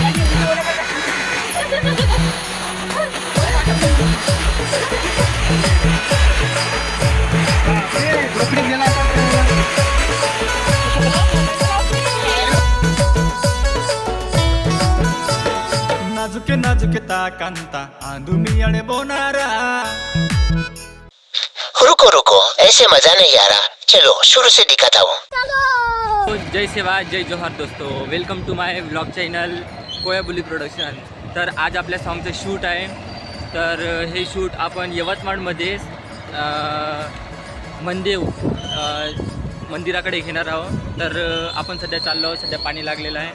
नाजुके नाजुके कांता आंधुमी अड़े बोनारा। रुको रुको, ऐसे मजा नहीं आ रहा, चलो शुरू से दिखाता हूँ। तो जय सेवा जय जोहार दोस्तों, welcome to my blog channel Koyabuli production. तर आज आपल्या सॉन्गचं शूट आहे। तर हे शूट आपण यवतमाळमध्ये मनदेव मंदिराकडे घेणार आहोत। तर आपण सध्या चाललो आहोत, सध्या पाणी लागलेलं आहे।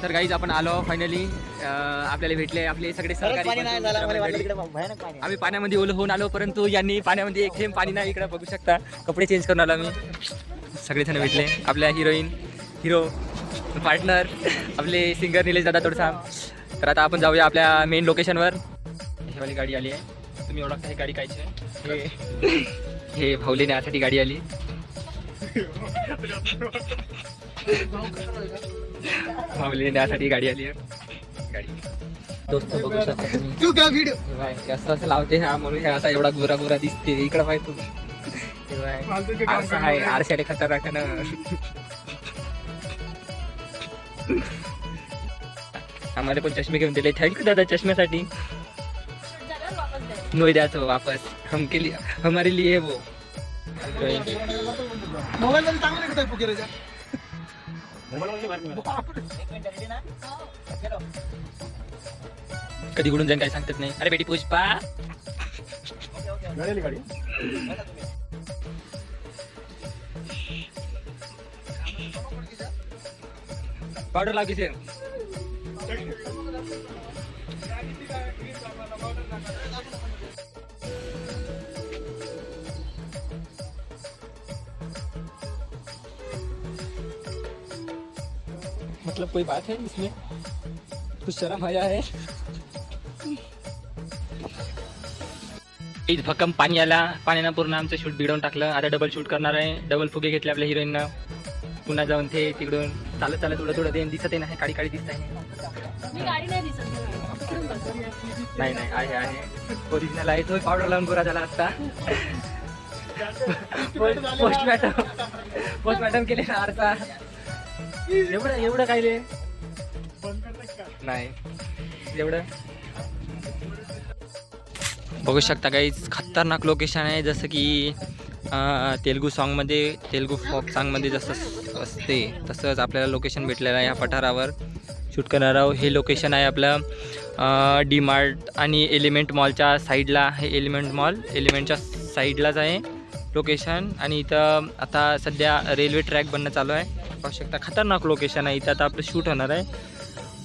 तर गाईज आपण आलो फायनली, आपल्याला भेटले आपले सगळे सहकारी। आम्ही पाण्यामध्ये ओलं होऊन आलो, परंतु यांनी पाण्यामध्ये एक थेंब पाणी नाही। इकडे बघू शकता, कपडे चेंज करून आलो मी। सगळेजण भेटले, आपल्या हिरोईन, हिरो, पार्टनर, आपले सिंगर निलेश दादा तोडसा। तर आता आपण जाऊया आपल्या मेन लोकेशनवर। ही वाली गाडी आली आहे, तुम्ही ओळखता ही गाडी कायची आहे? हे भाऊले नेण्यासाठी गाडी आली। भाऊले नेण्यासाठी गाडी आली आहे गाडी। दोस्त बघू शकता तुम्ही, असं असं लावते हा म्हणून हे असा एवढा गोरा गोरा दिसते। इकडं पाहिजे तू, आरसा आहे, आरशाने खतरनाक ना। आम्हाला पण चष्मे घेऊन दिले, थँक्यू दादा चष्म्यासाठी। नोई द्यायचं वापस, हम के लिए हमारे लिए वो मोबाईल मध्ये चांगलं निघतोय फुकेरेच्या। कधी गुडून जाईन काही सांगतात नाही। अरे बेटी पुष्पा गाडी पावडर लागी से मतलब कोई बात है इसमें, कुछ शर्म आया है? भक्कम पाणी आला, पाण्यानं पूर्ण आमचं शूट बिघडवून टाकलं। आता डबल शूट करणार आहे, डबल फुगे घेतले आपल्या हिरोईननं। पुन्हा जाऊन ते तिकडून चालत चालत थोडं थोडं देण दिसत नाही, काळी काळी दिसत आहे। नाही नाही, आहे आहे ओरिजिनल आहे। तो पावडर लावून गोरा झाला असता। पोस्टमॉर्टम केले ना आरसा। एवढं एवढं काय रे नाही एवढं। बघू शकता गाईज, खतरनाक लोकेशन आहे। जसं की तेलुगू सॉन्गमध्ये, तेलुगू फोक सॉन्गमध्ये जसं असते तसंच आपल्याला लोकेशन भेटलेलं आहे। ह्या पठारावर शूट करणार आहोत। हे लोकेशन आहे आपलं डी मार्ट आणि एलिमेंट मॉलच्या साईडला। हे एलिमेंट मॉल, एलिमेंटच्या साईडलाच आहे लोकेशन। आणि इथं आता सध्या रेल्वे ट्रॅक बनणं चालू आहे। पाहू शकता, खतरनाक लोकेशन आहे। इथं आता आपलं शूट होणार आहे।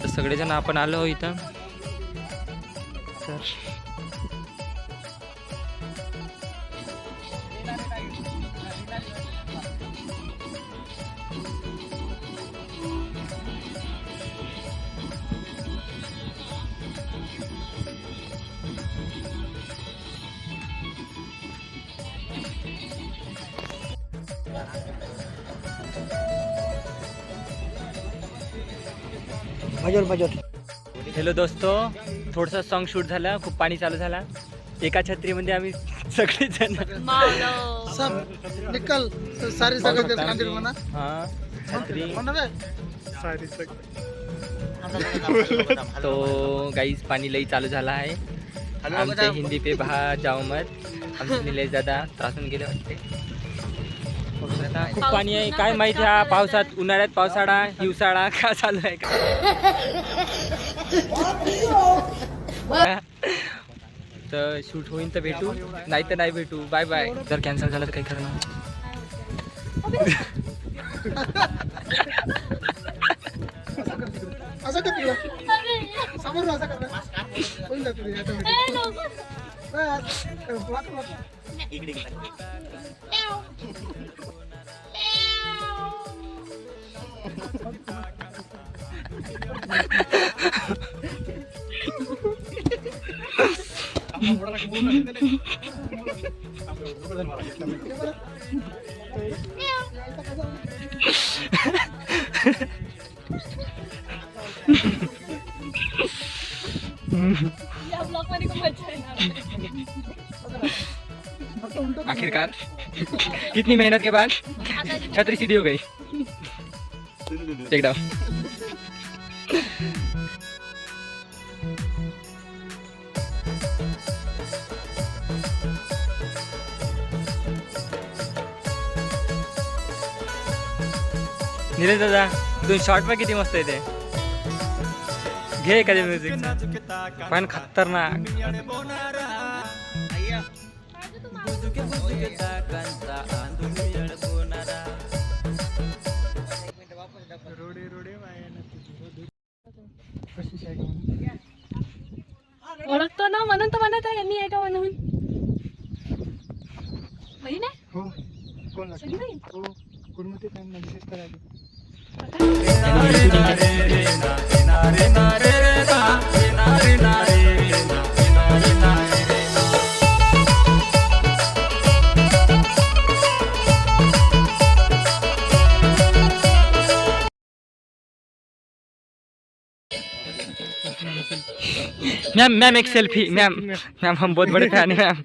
तर सगळेजण आपण आलो इथं। तर हॅलो दोस्तों, थोडंसं सॉन्ग शूट झालं, खूप पाणी चालू झाला। एका छत्रीमध्ये आम्ही सगळेजण सब निकल सारी जगह कांदीर म्हणा। हाँ छत्री म्हणा रे सारी तो गाईज पाणी लई चालू झाला आहे। आमचे हिंदी पे बहा जाओ मत, आमचे निलेश दादा त्रासून गेले वाटते। खूप पाणी आहे, काय माहिती ह्या पावसात, उन्हाळ्यात पावसाळा, हिवसाळा का चालू आहे का? तर शूट होईल तर भेटू, नाही तर नाही भेटू। Bye bye. जर कॅन्सल झालं तर काही करणार असं कर तुला समोर असं कर होईल तुला इकडे या ब्लॉग मध्ये खूप मजा येणार. आखिरकार कितनी मेहनत के बाद छतरी सीधी हो गई. Take down. नीरज दादा दोन शॉर्ट पण किती मस्त येते. घे एखादी म्युझिक पण खतरनाक. ओळखतो ना म्हणून तर म्हणत आहे यांनी आहे का म्हणून. बहीण आहे? हो कोण सगळी बहीण? हो कोण म्हणते काय मेसेज करायला. मैम मैम एक सेल्फी मैम. मैम हम बहुत बड़े फैन हैं ma'am.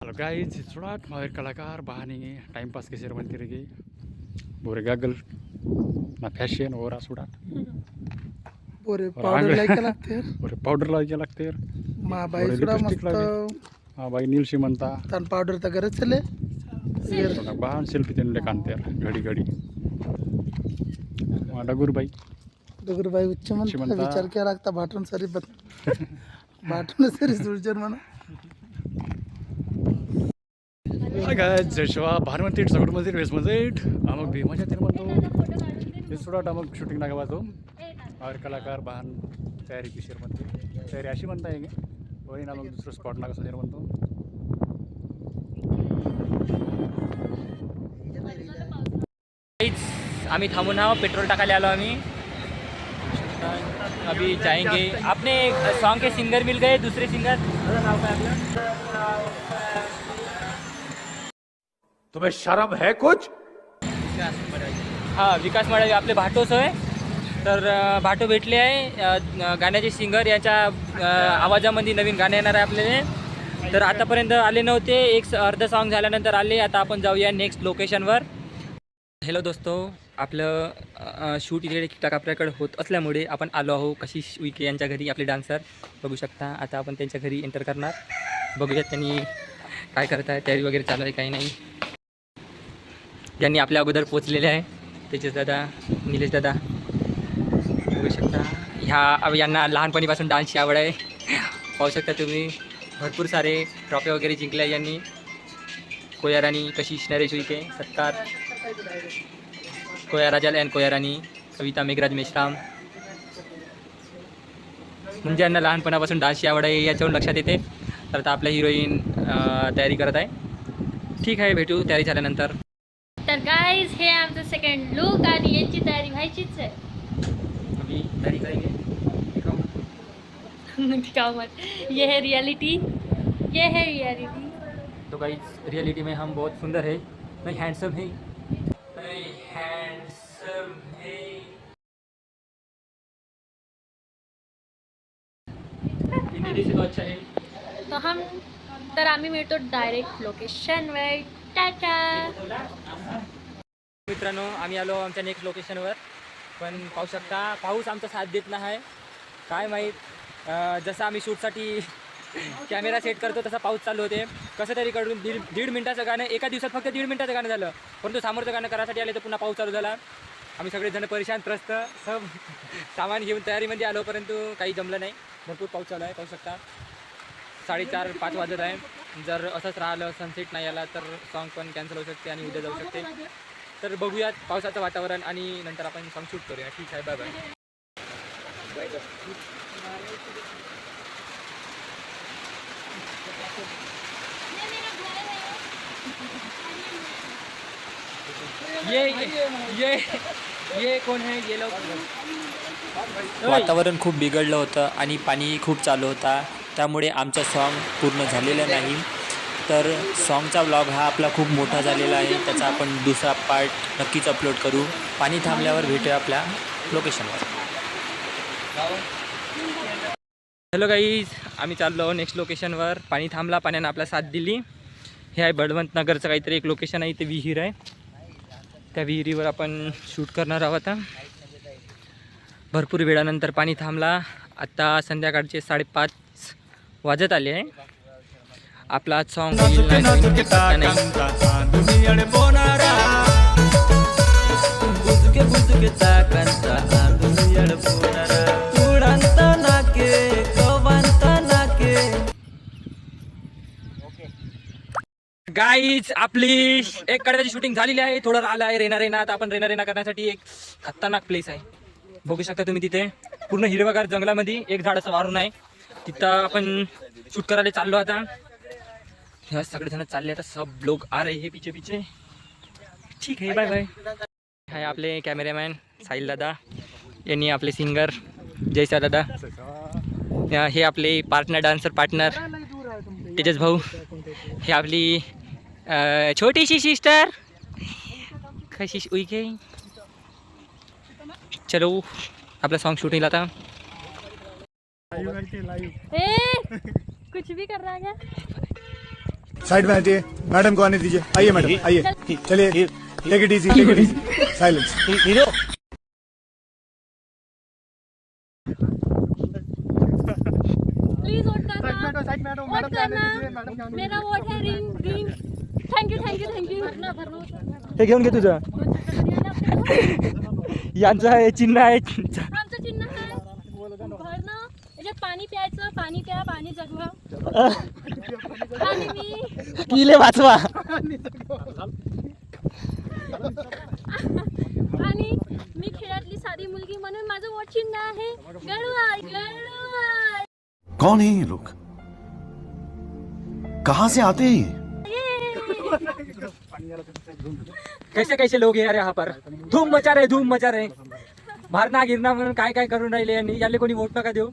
Halo guys, surat mahir kalakar bahan ini time pass kisir mantir lagi. Bore gagal, na fashion ora surat. पोरे पावडर लायका लागते Bore powder lagi लागते. मा बाई सुद्धा lipstick मस्त हा बाई नीलशी म्हणता. तान पावडर तर गरज चले बाहन सेल्फी त्यांना कांते घडी घडी. डगुर बाई. डोगर बाई उच्च म्हणता म्हणता. विचार केला लागता भाटून सरी भाटून सरी जुळजर म्हणा. जशवा बाहेर म्हणते सगळं मध्ये वेस मध्ये मग भीमाच्या तीर म्हणतो हे सुद्धा मग शूटिंग नाका वाजो बाहेर कलाकार बाहन तयारी किशोर म्हणते तयारी अशी म्हणता येईल वरी ना मग दुसरं स्पॉट नाका सदर म्हणतो. आम्ही थांबून आहो पेट्रोल टाकायला आलो आम्ही. अभी जाएंगे. आपने सॉन्ग के सिंगर मिल गए दूसरे सिंगर. नाव काय आपलं? तुम्हें शर्म है कुछ? हां विकास मडावी आपले भाटोच आहे. तर भाटो भेटले आहे. गाण्याचे सिंगर याच्या आवाजामध्ये नवीन गाणं येणार आहे आपल्याला. तर आतापर्यंत आले नव्हते. एक अर्ध सॉन्ग झाल्यानंतर आले. आता आपण जाऊया नेक्स्ट लोकेशनवर. हॅलो दोस्तो, आपलं शूट इथे ठीकठाक आपल्याकडे होत असल्यामुळे आपण आलो आहो कशिश उईके यांच्या घरी. आपले डान्सर बघू शकता. आता आपण त्यांच्या घरी एंटर करणार. बघूयात त्यांनी काय करत आहे, तयारी वगैरे चालू आहे काही नाही. ज्यांनी आपल्या अगोदर पोचलेले आहे तेजस दादा, निलेश दादा बघू शकता. यांना लहानपणीपासून डान्सची आवड आहे. पाहू शकता तुम्ही. भरपूर सारे ट्रॉफी वगैरे जिंकल्या यांनी. कोयारानी, कशिश नरेश उईके, सत्कार, कोया राजाल अँड कोयारानी, कविता मेघराज मेश्राम. म्हणजे यांना लहानपणापासून डान्सची आवड आहे याच्यावरून लक्षात येते. तर आता आपल्या हिरोईन तयारी करत आहे. ठीक आहे, भेटू तयारी झाल्यानंतर. तर गाईज हे आमचं सेकंड लुक आणि यांची तयारी व्हायचीच आहे. अभी तयारी करेंगे. दिखाओ मत. ये है रियलिटी, ये है रियलिटी. तो गाइस रियलिटी में हम बहुत सुंदर है, नहीं हैंडसम है, नहीं हैंडसम है. हिंदी से तो अच्छा है. तर आम्ही मिळतो डायरेक्ट लोकेशनवर. टाटा. मित्रांनो आम्ही आलो आमच्या नेक्स्ट लोकेशनवर. पण पाहू शकता पाऊस आमचा साथ देत नाही आहे. काय माहीत, जसं आम्ही शूटसाठी कॅमेरा सेट करतो तसा पाऊस चालू होते. कसं तरी कडून दीड मिनटाचं गाणं एका दिवसात फक्त 1.5 मिनटाचं गाणं झालं. परंतु समोरचं गाणं करायसाठी आले तर पुन्हा पाऊस चालू झाला. आम्ही सगळेजण परेशान त्रस्त सब सामान घेऊन तयारीमध्ये आलो, परंतु काही जमलं नाही. भरपूर पाऊस चालू आहे. पाहू शकता 4:30-5 वाजत आहे. जर असंच राहिलं, सनसेट नाही आला तर सॉन्ग पण कॅन्सल होऊ शकते आणि उद्या जाऊ शकते. तर बघूयात पावसाचं वातावरण आणि नंतर आपण सॉन्ग शूट करूया. ठीक आहे, बाय बाय. ये कोण है ये लोग. वातावरण खूप बिघडलं होतं आणि पाणी खूप चालू होता, त्यामुळे आमचा सॉन्ग पूर्ण झालेला नाही. तर सॉन्गचा व्लॉग हा आपला खूप मोठा झालेला आहे, त्याचा आपण दुसरा पार्ट नक्कीच अपलोड करू. पाणी थांबल्यावर भेटूया आपल्या लोकेशनवर. हॅलो गाईज, आम्ही चाललो नेक्स्ट लोकेशनवर. पाणी थांबला, पाण्यानं आपला साथ दिली. हे आहे बळवंत नगरचं काहीतरी एक लोकेशन आहे, इथे विहीर आहे. त्या विहिरीवर आपण शूट करणार आहोत. आता भरपूर वेळानंतर पाणी थांबला. आता संध्याकाळचे 5:30 वाजत आले आहे. आपला सॉन्ग गाईज आपली एक कड्याची शूटिंग झालेली आहे. थोडं आलं आहे रेना. आता आपण रेना करण्यासाठी एक खतरनाक प्लेस आहे, बघू शकता तुम्ही. तिथे पूर्ण हिरवगार जंगलामध्ये एक झाडाचं वारून आहे, तिथं आपण शूट करायला चाललो. आता ह्या सगळेजण चालले, आता सब लोग आ रहे हैं पीछे पीछे. ठीक आहे, बाय बाय. आहे आपले कॅमेरामॅन साहिल दादा, यांनी आपले सिंगर जयसा दादा, हे आपले डान्सर पार्टनर तेजस भाऊ, हे आपली छोटीशी सिस्टर कशी उईके. चलो आपला सॉन्ग शूटिंग आता. कुछ भी कर रहा है क्या? साइड में हटिए, मैडम को आने दीजिए. आइए मैडम, आइए. चलिए, take it easy, silence. Hero please vote करना. साइड में वोट करना. मेरा वोट है ग्रीन. थँक्यू. हे घेऊन घे तुझं. यांचं आहे चिन्ह आहे. आमचं चिन्ह आहे भरणं. याच्यात पाणी प्यायचं. पाणी प्या, पाणी जगवा. आणि मी किले वाचवा. आणि मी खेळातली साधी मुलगी म्हणून माझं वोट चिन्ह आहे गळवाय. कौन है ये लोग, कहाँ से आते हैं ये? कैसे लोग यार यहाँ पर धूम मचा रहे. भारना गिरणा म्हणून काय करून राहिले यांनी. याले कोणी वोट नका देऊ,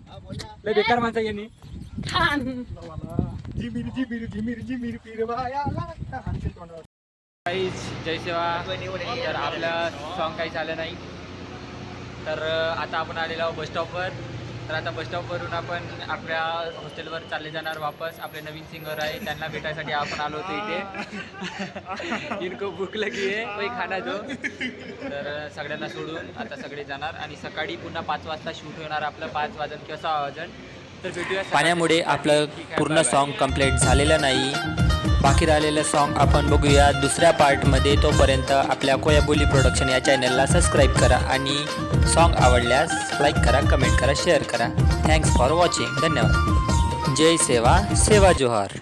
लय बेकार माणसं यांनी. जय सेवा. तर आपलं सॉन्ग काही झालं नाही, तर आता आपण आलेलो आहोत बस स्टॉपवर. तर आता बस स्टॉपवरून आपण आपल्या हॉस्टेलवर चालले जाणार वापस. आपले नवीन सिंगर आहे, त्यांना भेटायसाठी आपण आलो होतो इथे. इनको भूक लगी आहे, कोई खाना दो. तर सगळ्यांना सोडून आता सगळे जाणार आणि सकाळी पुन्हा 5 वाजता शूट होणार आपलं. 5 वाजन किंवा 6 वाजन. तर भेटूया. पाण्यामुळे आपलं पूर्ण सॉन्ग कंप्लीट झालेलं नाही, बाकी राहिलेलं सॉन्ग आपण बघूया दुसऱ्या पार्टमध्ये. तोपर्यंत आपल्या कोयाबोली प्रोडक्शन या चॅनलला सबस्क्राईब करा आणि सॉन्ग आवडल्यास लाईक करा, कमेंट करा, शेअर करा. Thanks for watching. धन्यवाद. जय सेवा, सेवा जोहार.